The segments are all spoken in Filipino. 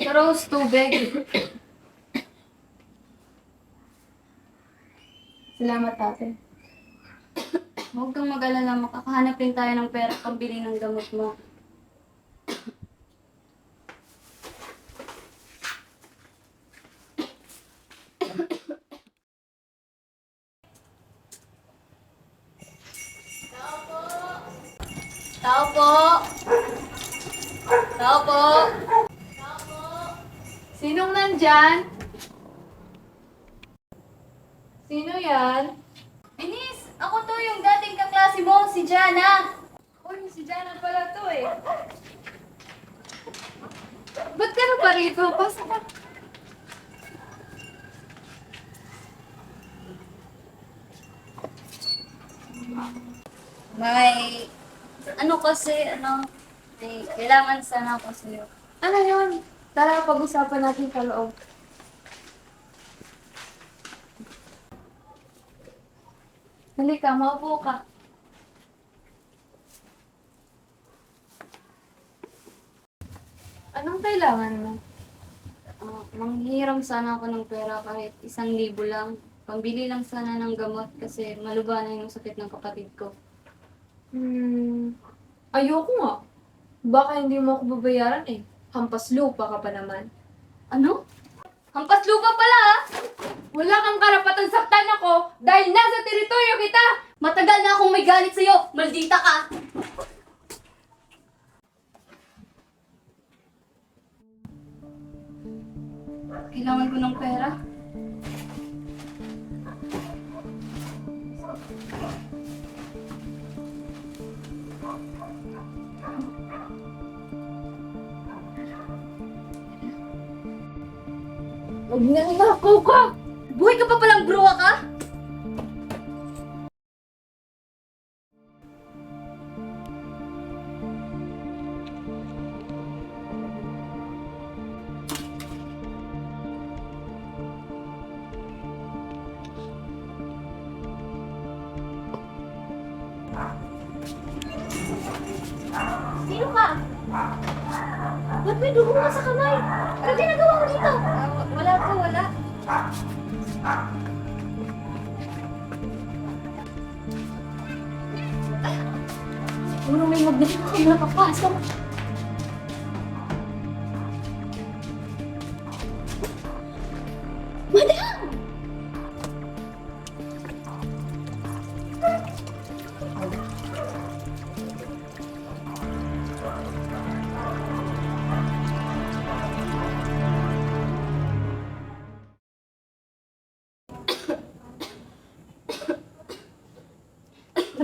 Rose, tubig. Salamat, ate. Huwag kang mag-alala, makakahanap rin tayo ng pera pambili ng gamot mo. Tao po! Tao po! Sinong nandyan? Sino yan? Binis! Ako to yung dating kaklase mo, si Jana! Uy, si Jana pala to eh. Ba't ka na pa rito? Pasok ka. May... may kailangan sana ako sa'yo. Ano yun? Tara, pag-usapan natin sa loob. Halika, maupo ka. Anong kailangan mo? Manghiram sana ako ng pera kahit 1,000 lang. Pambili lang sana ng gamot kasi maluba na yung sakit ng kapatid ko. Ayoko nga. Baka hindi mo ako babayaran eh. Hampas lupa ka pa naman. Ano? Hampas lupa pala ah! Wala kang karapatan saktan ako dahil nasa teritoryo kita! Matagal na akong may galit sa'yo! Maldita ka! Kailangan ko ng pera. Huwag nangako ka! Buhay ka pa palang bruwa ka? Sino ka? Ba't may dugo ka sa kamay? Ano ginagawa mo dito? Wala po, wala. Siguro may magbili ko kung nakapasok. Madam!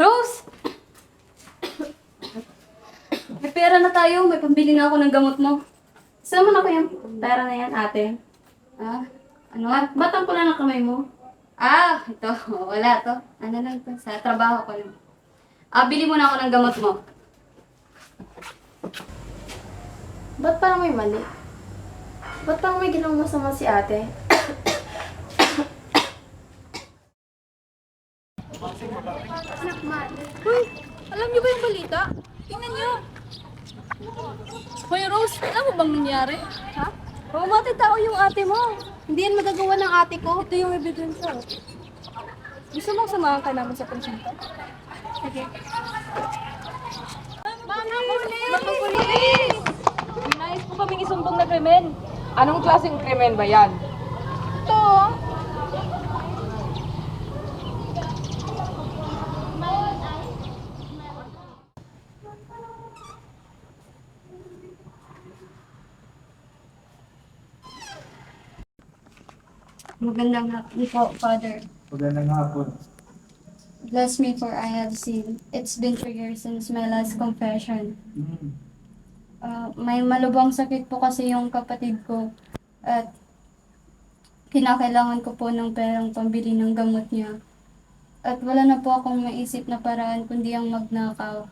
Rose! May pera na tayo. May pambili na ako ng gamot mo. Saan mo na ko yung pera na yan, ate? Ah, ano? Ba't ang pula ng kamay mo? Ah, ito. Wala to. Ano lang to? Sa trabaho ko lang. Bili mo na ako ng gamot mo. Ba't parang may mali? Ba't parang may ginawang masama si ate? Hoy, alam niyo ba yung balita? Tingnan niyo. Hoy, Rose, alam mo bang nangyari? Ha? Mamatay tao yung ate mo. Hindi yan magagawa ng ate ko. Ito yung ebidensya. Gusto mong samahan ka namin sa presinto? Sige. Mga pulis! Mga pulis! Nais po kaming isumbong na krimen. Anong klaseng krimen ba yan? Ito. Magandang hapon po, Father. Magandang hapon. Bless me for I have sinned. It's been 3 years since my last confession. May malubang sakit po kasi yung kapatid ko at kinakailangan ko po ng perang pambili ng gamot niya. At wala na po akong maisip na paraan kundi ang magnakaw.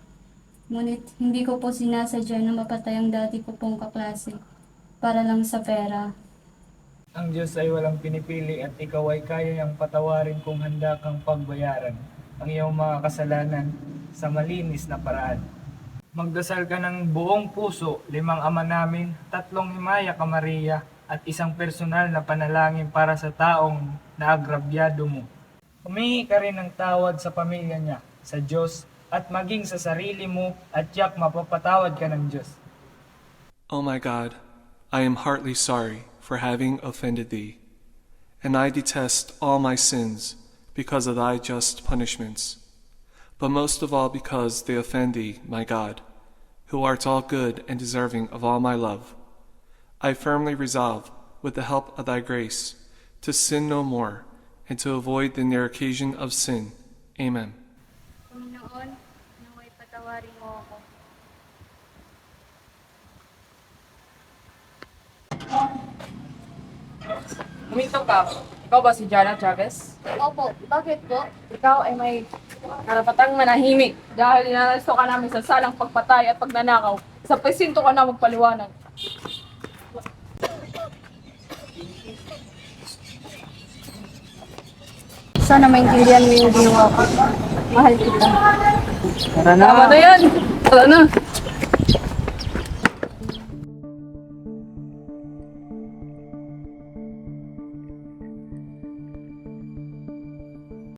Ngunit hindi ko po sinasadya na mapatay ang dati ko pong kaklase para lang sa pera. Ang Diyos ay walang pinipili at ikaw ay kaya niyang patawarin kung handa kang pagbayaran ang iyong mga kasalanan sa malinis na paraan. Magdasal ka ng buong puso, 5 Ama namin, 3 Himaya ka Maria, at isang personal na panalangin para sa taong naagrabyado mo. Humingi ka rin ng tawad sa pamilya niya, sa Diyos, at maging sa sarili mo, at tiyak mapapatawad ka ng Diyos. O my God, I am heartily sorry for having offended thee, and I detest all my sins because of thy just punishments, but most of all because they offend thee, my God, who art all good and deserving of all my love. I firmly resolve, with the help of thy grace, to sin no more, and to avoid the near occasion of sin. Amen. Panginoon, naway patawarin mo ako. Huminto ka. Ikaw ba si Jana Chavez? Opo, bakit po? Ikaw ay may karapatang manahimik dahil inarasto ka namin sa salang pagpatay at pagnanakaw. Sa presinto ka na magpaliwanag. Sana maintindihan mo yung ginawa ko. Mahal kita. Tama na yan! Tara na!